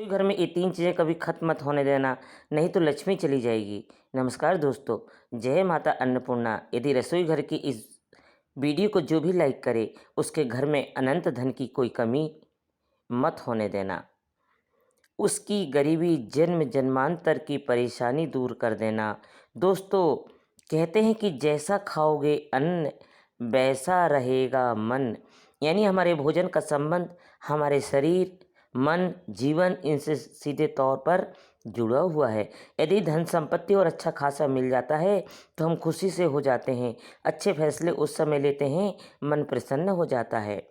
रसोई घर में ये 3 चीज़ें कभी खत्म मत होने देना, नहीं तो लक्ष्मी चली जाएगी। नमस्कार दोस्तों, जय माता अन्नपूर्णा। यदि रसोई घर की इस वीडियो को जो भी लाइक करे, उसके घर में अनंत धन की कोई कमी मत होने देना। उसकी गरीबी जन्म जन्मांतर की परेशानी दूर कर देना। दोस्तों, कहते हैं कि जैसा खाओगे अन्न वैसा रहेगा मन। यानी हमारे भोजन का संबंध हमारे शरीर, मन, जीवन इनसे सीधे तौर पर जुड़ा हुआ है। यदि धन संपत्ति और अच्छा खासा मिल जाता है तो हम खुशी से हो जाते हैं, अच्छे फैसले उस समय लेते हैं, मन प्रसन्न हो जाता है।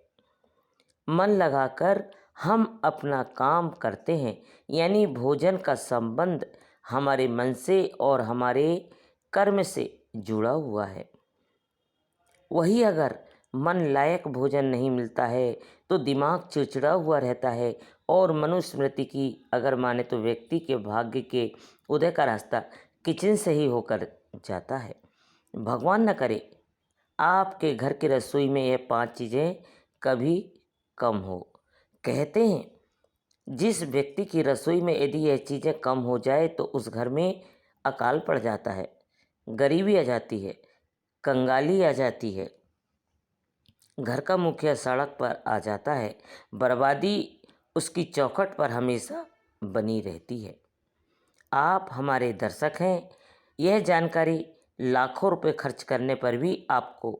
मन लगाकर हम अपना काम करते हैं। यानी भोजन का संबंध हमारे मन से और हमारे कर्म से जुड़ा हुआ है। वही अगर मन लायक भोजन नहीं मिलता है तो दिमाग चिड़चिड़ा हुआ रहता है और मनुस्मृति की अगर माने तो व्यक्ति के भाग्य के उदय का रास्ता किचन से ही होकर जाता है। भगवान न करे आपके घर की रसोई में ये 5 चीज़ें कभी कम हो। कहते हैं जिस व्यक्ति की रसोई में यदि यह चीज़ें कम हो जाए तो उस घर में अकाल पड़ जाता है, गरीबी आ जाती है, कंगाली आ जाती है, घर का मुखिया सड़क पर आ जाता है, बर्बादी उसकी चौखट पर हमेशा बनी रहती है। आप हमारे दर्शक हैं, यह जानकारी लाखों रुपए खर्च करने पर भी आपको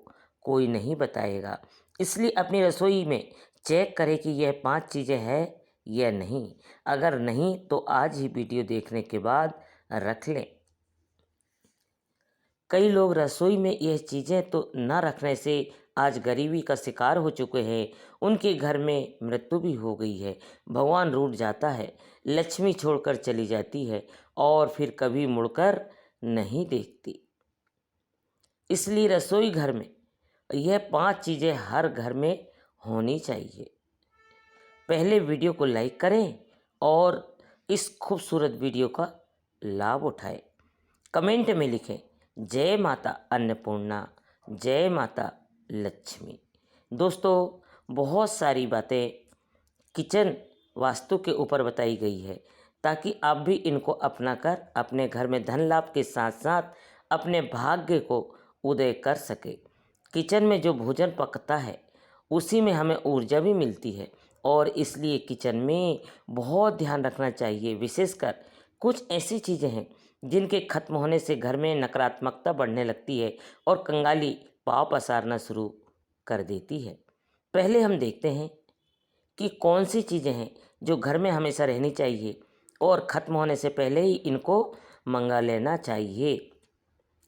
कोई नहीं बताएगा। इसलिए अपनी रसोई में चेक करें कि यह 5 चीज़ें हैं या नहीं। अगर नहीं तो आज ही वीडियो देखने के बाद रख लें। कई लोग रसोई में यह चीज़ें तो न रखने से आज गरीबी का शिकार हो चुके हैं, उनके घर में मृत्यु भी हो गई है, भगवान रूठ जाता है, लक्ष्मी छोड़कर चली जाती है और फिर कभी मुड़कर नहीं देखती। इसलिए रसोई घर में यह 5 चीज़ें हर घर में होनी चाहिए। पहले वीडियो को लाइक करें और इस खूबसूरत वीडियो का लाभ उठाएं। कमेंट में लिखें जय माता अन्नपूर्णा, जय माता लक्ष्मी। दोस्तों, बहुत सारी बातें किचन वास्तु के ऊपर बताई गई है ताकि आप भी इनको अपना कर अपने घर में धन लाभ के साथ साथ अपने भाग्य को उदय कर सके। किचन में जो भोजन पकता है उसी में हमें ऊर्जा भी मिलती है और इसलिए किचन में बहुत ध्यान रखना चाहिए। विशेषकर कुछ ऐसी चीज़ें हैं जिनके खत्म होने से घर में नकारात्मकता बढ़ने लगती है और कंगाली पाँव पसारना शुरू कर देती है। पहले हम देखते हैं कि कौन सी चीज़ें हैं जो घर में हमेशा रहनी चाहिए और ख़त्म होने से पहले ही इनको मंगा लेना चाहिए।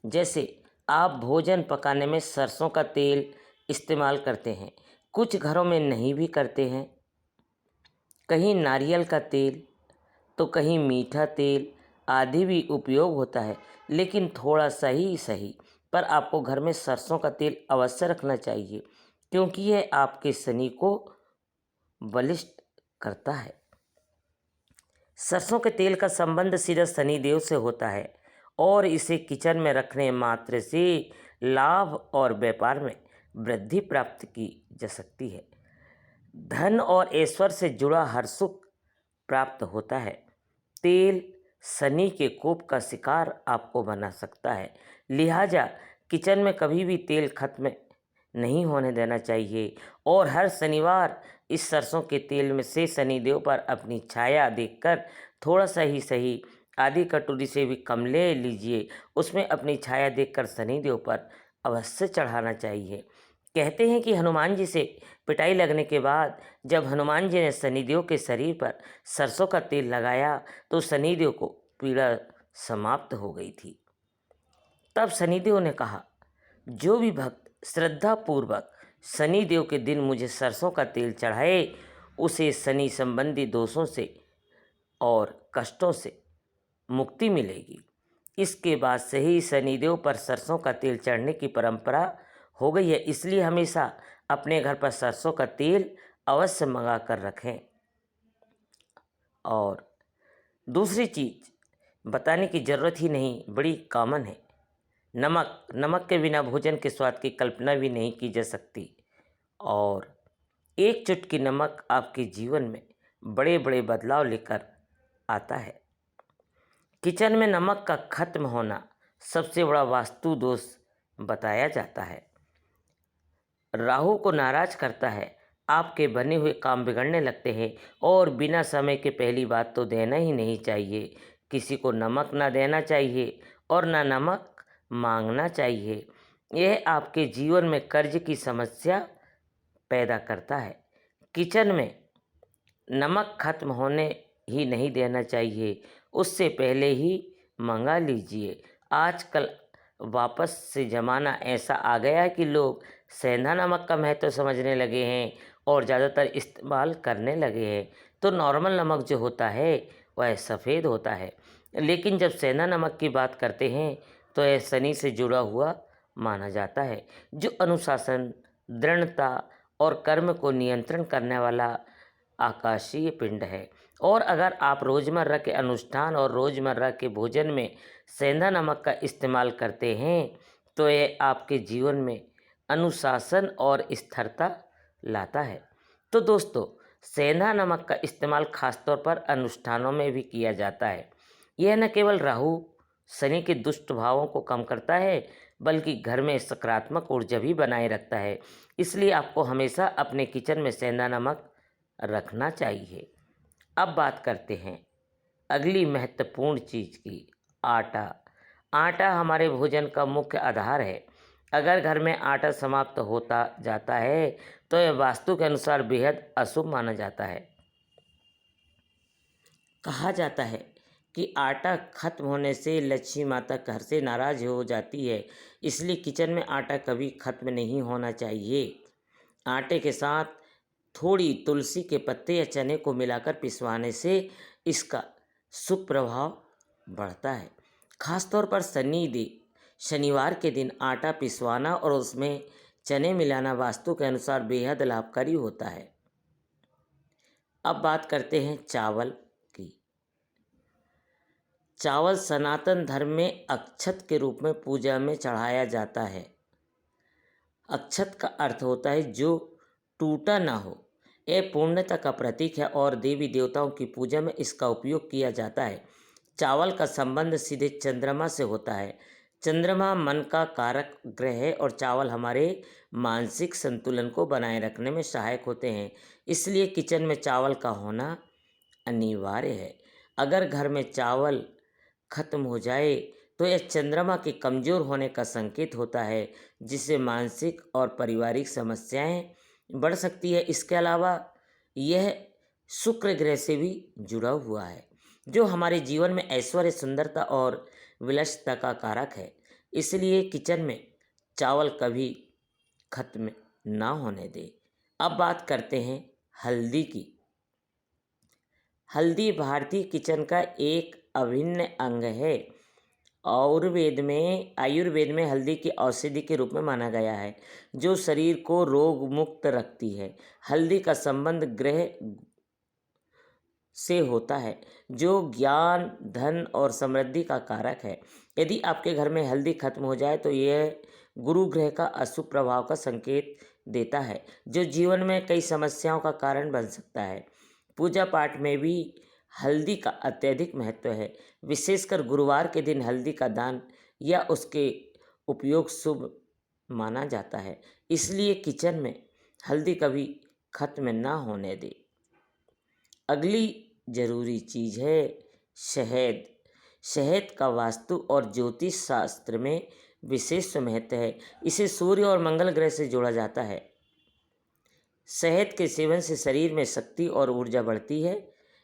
जैसे आप भोजन पकाने में सरसों का तेल इस्तेमाल करते हैं, कुछ घरों में नहीं भी करते हैं, कहीं नारियल का तेल तो कहीं मीठा तेल आदि भी उपयोग होता है, लेकिन थोड़ा सही पर आपको घर में सरसों का तेल अवश्य रखना चाहिए क्योंकि यह आपके शनि को बलिष्ठ करता है। सरसों के तेल का संबंध सीधा शनिदेव से होता है और इसे किचन में रखने मात्र से लाभ और व्यापार में वृद्धि प्राप्त की जा सकती है। धन और ऐश्वर्य से जुड़ा हर सुख प्राप्त होता है। तेल शनि के कोप का शिकार आपको बना सकता है, लिहाजा किचन में कभी भी तेल खत्म नहीं होने देना चाहिए और हर शनिवार इस सरसों के तेल में से शनिदेव पर अपनी छाया देखकर थोड़ा सा ही सही आधी कटोरी से भी कम ले लीजिए, उसमें अपनी छाया देखकर शनिदेव पर अवश्य चढ़ाना चाहिए। कहते हैं कि हनुमान जी से पिटाई लगने के बाद जब हनुमान जी ने शनिदेव के शरीर पर सरसों का तेल लगाया तो शनिदेव को पीड़ा समाप्त हो गई थी। तब शनिदेव ने कहा, जो भी भक्त श्रद्धापूर्वक शनिदेव के दिन मुझे सरसों का तेल चढ़ाए उसे शनि संबंधी दोषों से और कष्टों से मुक्ति मिलेगी। इसके बाद से ही शनिदेव पर सरसों का तेल चढ़ने की परंपरा हो गई है। इसलिए हमेशा अपने घर पर सरसों का तेल अवश्य मंगा कर रखें। और दूसरी चीज़ बताने की ज़रूरत ही नहीं, बड़ी कॉमन है, नमक के बिना भोजन के स्वाद की कल्पना भी नहीं की जा सकती और एक चुटकी नमक आपके जीवन में बड़े बड़े बदलाव लेकर आता है। किचन में नमक का खत्म होना सबसे बड़ा वास्तु दोष बताया जाता है। राहु को नाराज करता है, आपके बने हुए काम बिगड़ने लगते हैं और बिना समय के पहली बात तो देना ही नहीं चाहिए। किसी को नमक ना देना चाहिए और ना नमक मांगना चाहिए। यह आपके जीवन में कर्ज की समस्या पैदा करता है। किचन में नमक खत्म होने ही नहीं देना चाहिए, उससे पहले ही मंगा लीजिए। आजकल वापस से ज़माना ऐसा आ गया है कि लोग सेंधा नमक का महत्व समझने लगे हैं और ज़्यादातर इस्तेमाल करने लगे हैं। तो नॉर्मल नमक जो होता है वह सफ़ेद होता है, लेकिन जब सेंधा नमक की बात करते हैं तो यह शनि से जुड़ा हुआ माना जाता है, जो अनुशासन, दृढ़ता और कर्म को नियंत्रण करने वाला आकाशीय पिंड है। और अगर आप रोज़मर्रा के अनुष्ठान और रोज़मर्रा के भोजन में सेंधा नमक का इस्तेमाल करते हैं तो यह आपके जीवन में अनुशासन और स्थिरता लाता है। तो दोस्तों, सेंधा नमक का इस्तेमाल खासतौर पर अनुष्ठानों में भी किया जाता है। यह न केवल राहु शनि के दुष्ट भावों को कम करता है, बल्कि घर में सकारात्मक ऊर्जा भी बनाए रखता है। इसलिए आपको हमेशा अपने किचन में सेंधा नमक रखना चाहिए। अब बात करते हैं अगली महत्वपूर्ण चीज़ की, आटा। आटा हमारे भोजन का मुख्य आधार है। अगर घर में आटा समाप्त होता जाता है तो यह वास्तु के अनुसार बेहद अशुभ माना जाता है। कहा जाता है कि आटा खत्म होने से लक्ष्मी माता घर से नाराज हो जाती है, इसलिए किचन में आटा कभी खत्म नहीं होना चाहिए। आटे के साथ थोड़ी तुलसी के पत्ते या चने को मिलाकर पिसवाने से इसका शुभ प्रभाव बढ़ता है। खासतौर पर शनिवार के दिन आटा पिसवाना और उसमें चने मिलाना वास्तु के अनुसार बेहद लाभकारी होता है। अब बात करते हैं चावल की। चावल सनातन धर्म में अक्षत के रूप में पूजा में चढ़ाया जाता है। अक्षत का अर्थ होता है जो टूटा ना हो। यह पूर्णता का प्रतीक है और देवी देवताओं की पूजा में इसका उपयोग किया जाता है। चावल का संबंध सीधे चंद्रमा से होता है। चंद्रमा मन का कारक ग्रह है और चावल हमारे मानसिक संतुलन को बनाए रखने में सहायक होते हैं। इसलिए किचन में चावल का होना अनिवार्य है। अगर घर में चावल खत्म हो जाए तो यह चंद्रमा के कमज़ोर होने का संकेत होता है, जिससे मानसिक और पारिवारिक समस्याएं बढ़ सकती है। इसके अलावा यह शुक्र ग्रह से भी जुड़ा हुआ है, जो हमारे जीवन में ऐश्वर्य, सुंदरता और विलासिता का कारक है। इसलिए किचन में चावल कभी खत्म ना होने दे। अब बात करते हैं हल्दी की। हल्दी भारतीय किचन का एक अभिन्न अंग है। आयुर्वेद में हल्दी की औषधि के रूप में माना गया है, जो शरीर को रोग मुक्त रखती है। हल्दी का संबंध ग्रह से होता है, जो ज्ञान, धन और समृद्धि का कारक है। यदि आपके घर में हल्दी खत्म हो जाए तो यह गुरु ग्रह का अशुभ प्रभाव का संकेत देता है, जो जीवन में कई समस्याओं का कारण बन सकता है। पूजा पाठ में भी हल्दी का अत्यधिक महत्व है। विशेषकर गुरुवार के दिन हल्दी का दान या उसके उपयोग शुभ माना जाता है। इसलिए किचन में हल्दी कभी खत्म ना होने दे। अगली जरूरी चीज़ है शहद। शहद का वास्तु और ज्योतिष शास्त्र में विशेष महत्व है। इसे सूर्य और मंगल ग्रह से जोड़ा जाता है। शहद के सेवन से शरीर में शक्ति और ऊर्जा बढ़ती है।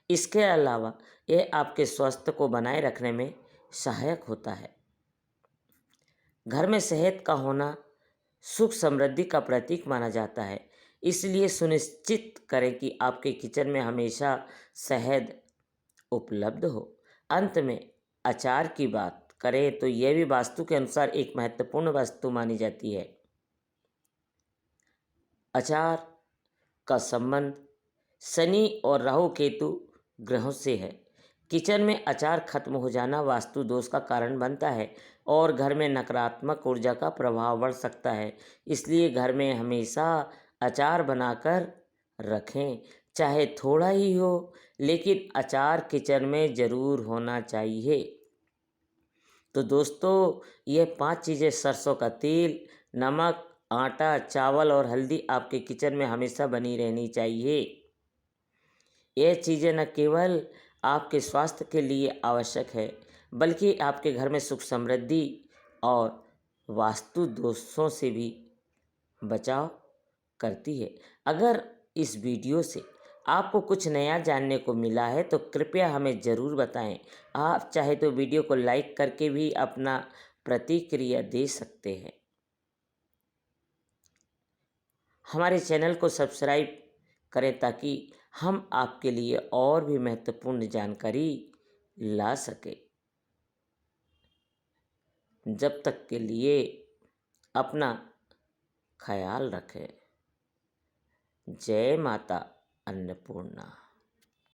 इसके अलावा यह आपके स्वास्थ्य को बनाए रखने में सहायक होता है। घर में शहद का होना सुख समृद्धि का प्रतीक माना जाता है। इसलिए सुनिश्चित करें कि आपके किचन में हमेशा शहद उपलब्ध हो। अंत में अचार की बात करें तो यह भी वास्तु के अनुसार एक महत्वपूर्ण वस्तु मानी जाती है। अचार का संबंध शनि और राहु केतु ग्रहों से है। किचन में अचार खत्म हो जाना वास्तु दोष का कारण बनता है और घर में नकारात्मक ऊर्जा का प्रभाव बढ़ सकता है। इसलिए घर में हमेशा अचार बनाकर रखें, चाहे थोड़ा ही हो, लेकिन अचार किचन में ज़रूर होना चाहिए। तो दोस्तों, ये 5 चीज़ें सरसों का तेल, नमक, आटा, चावल और हल्दी आपके किचन में हमेशा बनी रहनी चाहिए। ये चीज़ें न केवल आपके स्वास्थ्य के लिए आवश्यक है, बल्कि आपके घर में सुख समृद्धि और वास्तु दोषों से भी बचाव करती है। अगर इस वीडियो से आपको कुछ नया जानने को मिला है तो कृपया हमें ज़रूर बताएं। आप चाहे तो वीडियो को लाइक करके भी अपना प्रतिक्रिया दे सकते हैं। हमारे चैनल को सब्सक्राइब करें ताकि हम आपके लिए और भी महत्वपूर्ण जानकारी ला सके। जब तक के लिए अपना ख्याल रखें। जय माता अन्नपूर्णा।